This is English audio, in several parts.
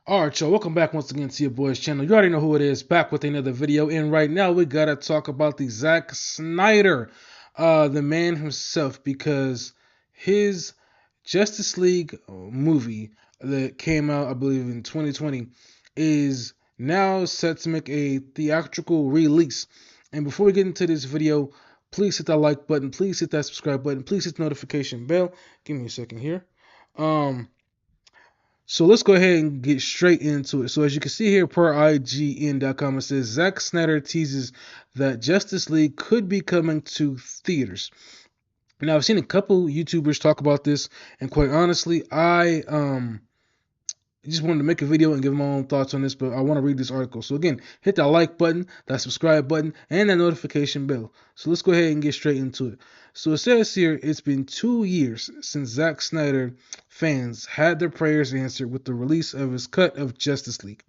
Alright, y'all, welcome back once again to your boy's channel. You already know who it is, back with another video. And right now, we gotta talk about the Zack Snyder, the man himself, because his Justice League movie that came out, I believe, in 2020 is now set to make a theatrical release. And before we get into this video, please hit that like button, please hit that subscribe button, please hit the notification bell. Give me a second here. So let's go ahead and get straight into it. So as you can see here per IGN.com, it says Zack Snyder teases that Justice League could be coming to theaters. Now I've seen a couple YouTubers talk about this, and quite honestly, I just wanted to make a video and give my own thoughts on this, but I want to read this article. So again, hit that like button, that subscribe button, and that notification bell. So let's go ahead and get straight into it. So it says here, it's been 2 years since Zack Snyder fans had their prayers answered with the release of his cut of Justice League.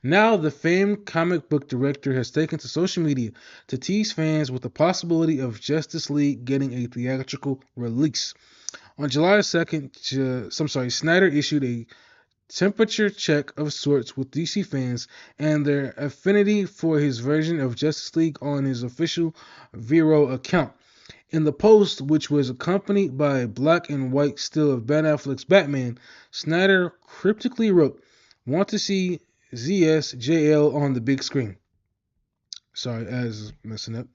Now the famed comic book director has taken to social media to tease fans with the possibility of Justice League getting a theatrical release. On July 2nd, Snyder issued a temperature check of sorts with DC fans and their affinity for his version of Justice League on his official Vero account. In the post, which was accompanied by a black and white still of Ben Affleck's Batman, Snyder cryptically wrote, "Want to see ZSJL on the big screen." Sorry, as messing up.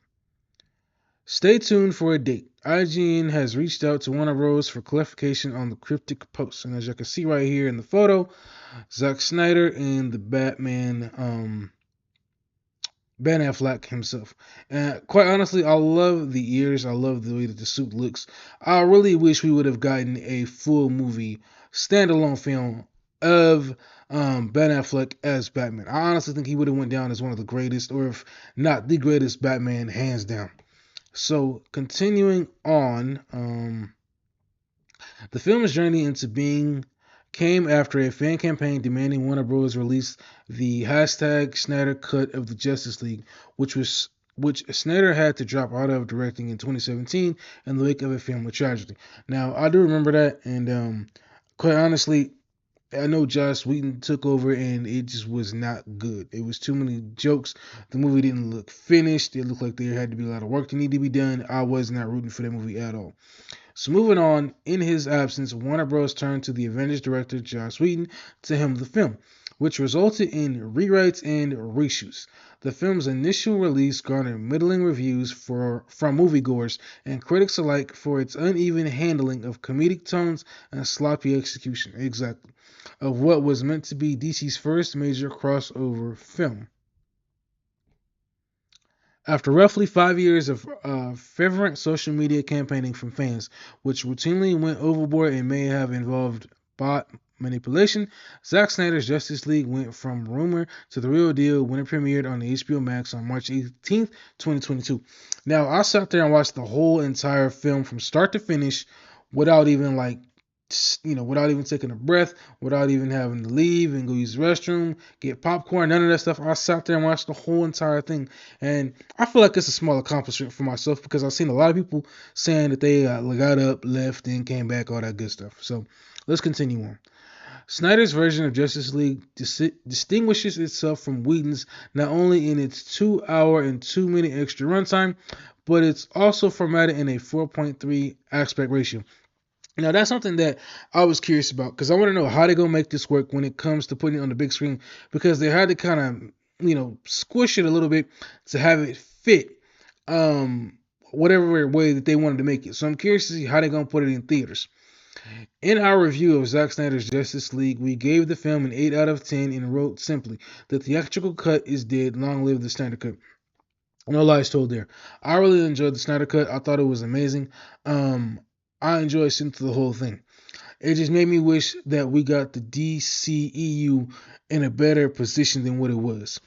Stay tuned for a date. IGN has reached out to Warner Bros. For clarification on the cryptic post. And as you can see right here in the photo, Zack Snyder and the Batman, Ben Affleck himself. And quite honestly, I love the ears. I love the way that the suit looks. I really wish we would have gotten a full movie, standalone film of Ben Affleck as Batman. I honestly think he would have went down as one of the greatest, or if not the greatest Batman, hands down. So, continuing on, the film's journey into being came after a fan campaign demanding Warner Bros. Release the hashtag Snyder Cut of the Justice League, which Snyder had to drop out of directing in 2017 in the wake of a family tragedy. Now, I do remember that, and quite honestly, I know Joss Whedon took over and it just was not good. It was too many jokes. The movie didn't look finished. It looked like there had to be a lot of work that needed to be done. I was not rooting for that movie at all. So moving on, in his absence, Warner Bros. Turned to the Avengers director Joss Whedon to helm the film, which resulted in rewrites and reshoots. The film's initial release garnered middling reviews from moviegoers and critics alike for its uneven handling of comedic tones and sloppy execution. Exactly. Of what was meant to be DC's first major crossover film. After roughly 5 years of fervent social media campaigning from fans, which routinely went overboard and may have involved bot manipulation, Zack Snyder's Justice League went from rumor to the real deal when it premiered on the HBO Max on March 18th, 2022. Now, I sat there and watched the whole entire film from start to finish without even without even taking a breath, without even having to leave and go use the restroom, get popcorn, none of that stuff. I sat there and watched the whole entire thing. And I feel like it's a small accomplishment for myself because I've seen a lot of people saying that they got up, left, and came back, all that good stuff. So let's continue on. Snyder's version of Justice League distinguishes itself from Whedon's not only in its 2 hour and 2 minute extra runtime, but it's also formatted in a 4.3 aspect ratio. Now, that's something that I was curious about because I want to know how they're going to make this work when it comes to putting it on the big screen, because they had to kind of, squish it a little bit to have it fit whatever way that they wanted to make it. So I'm curious to see how they're going to put it in theaters. In our review of Zack Snyder's Justice League, we gave the film an 8 out of 10 and wrote simply, "The theatrical cut is dead, long live the Snyder Cut." No lies told there. I really enjoyed the Snyder Cut. I thought it was amazing. I enjoyed sitting through the whole thing. It just made me wish that we got the DCEU in a better position than what it was.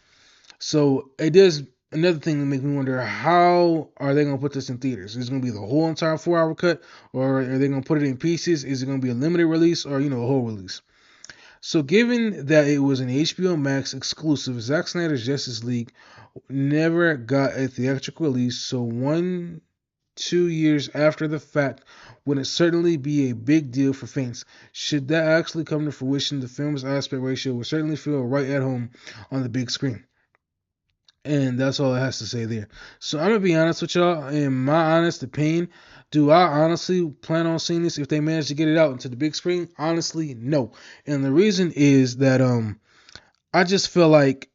So it does another thing that makes me wonder, how are they going to put this in theaters? Is it going to be the whole entire 4 hour cut, or are they going to put it in pieces? Is it going to be a limited release, or a whole release? So given that it was an HBO Max exclusive, Zack Snyder's Justice League never got a theatrical release, so one 2 years after the fact would it certainly be a big deal for fans. Should that actually come to fruition, the film's aspect ratio will certainly feel right at home on the big screen. And that's all it has to say there. So I'm gonna be honest with y'all. In my honest opinion, do I honestly plan on seeing this if they manage to get it out into the big screen? Honestly, no. And the reason is that I just feel like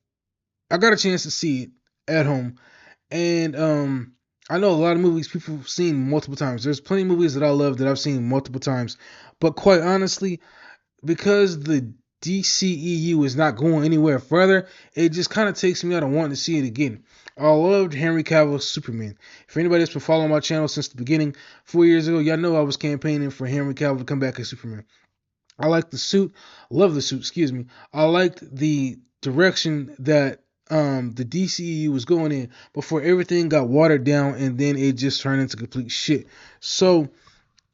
I got a chance to see it at home, and I know a lot of movies people have seen multiple times. There's plenty of movies that I love that I've seen multiple times, but quite honestly, because the DCEU is not going anywhere further, it just kind of takes me out of wanting to see it again. I loved Henry Cavill's Superman. If anybody that's been following my channel since the beginning, 4 years ago, y'all know I was campaigning for Henry Cavill to come back as Superman. I liked the suit, love the suit, excuse me. I liked the direction that the DCEU was going in before everything got watered down and then it just turned into complete shit. So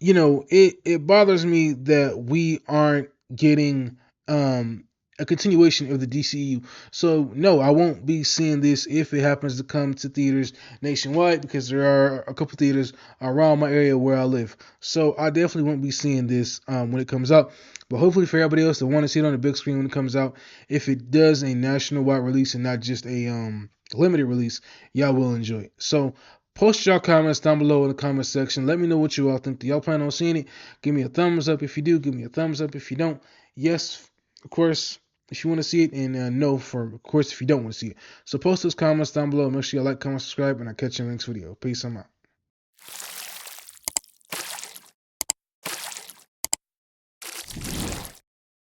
it bothers me that we aren't getting a continuation of the DCU. So no, I won't be seeing this if it happens to come to theaters nationwide, because there are a couple theaters around my area where I live. So I definitely won't be seeing this when it comes out. But hopefully for everybody else that want to see it on the big screen when it comes out, if it does a national-wide release and not just a limited release, y'all will enjoy it. So post your comments down below in the comment section. Let me know what you all think. Do y'all plan on seeing it? Give me a thumbs up if you do. Give me a thumbs up if you don't. Yes, of course, if you want to see it, and no, of course, if you don't want to see it. So post those comments down below. Make sure you like, comment, subscribe, and I'll catch you in the next video. Peace. I'm out.